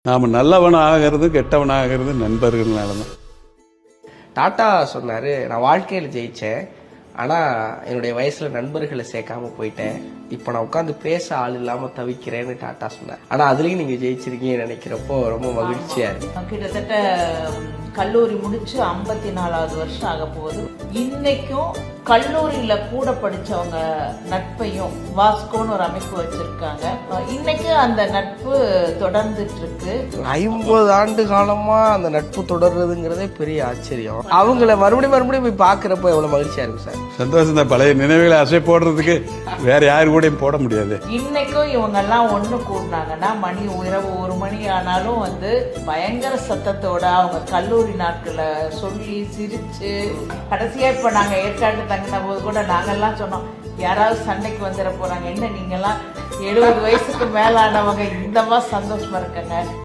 நாம் நல்லவன் ஆகிறது கெட்டவன் ஆகிறது நண்பர்கள்னால தான். டாட்டா சொன்னார், நான் வாழ்க்கையில் ஜெயித்தேன், ஆனால் என்னுடைய வயசில் நண்பர்களை சேர்க்காம போயிட்டேன். இப்போ நான் உட்காந்து பேச ஆள் இல்லாமல் தவிக்கிறேன்னு டாட்டா சொன்னார். ஆனால் அதுலேயும் நீங்கள் ஜெயிச்சிருக்கீங்கன்னு நினைக்கிறப்போ ரொம்ப மகிழ்ச்சியாக இருக்கு. கிட்டத்தட்ட கல்லூரி முடிச்சு 54வது வருஷம் ஆக போகுது. இன்னைக்கும் கல்லூரியில கூட படிச்சவங்க நட்பையும் வாஸ்கோன்னு ஒரு அமைப்பு வச்சிருக்காங்க. இன்னைக்கு அந்த நட்பு தொடர்ந்துட்டு இருக்கு. 50 ஆண்டு காலமா அந்த நட்பு தொடர்றதுங்கிறதே பெரிய ஆச்சரியம். அவங்கள மறுபடியும் போய் பாக்குறப்ப எவ்வளவு மகிழ்ச்சியா இருக்கு சார். சந்தோஷம் தான். பழைய நினைவுகளை அசை போடுறதுக்கு வேற யாரு கூடயும் போட முடியாது. இன்னைக்கும் இவங்க எல்லாம் ஒண்ணு கூடினாங்கன்னா மணி இரவு 1 மணி ஆனாலும் பயங்கர சத்தத்தோட அவங்க கல்லூரி நாட்களை சொல்லி சிரிச்சு, கடைசியா இப்ப நாங்க ஏற்காடு தங்கின போது கூட நாங்கெல்லாம் சொன்னோம், யாராவது சண்டைக்கு வந்துட போறாங்க, என்ன நீங்க எல்லாம் 70 வயசுக்கு மேலானவங்க இந்த மாதிரி சந்தோஷமா இருக்கங்க.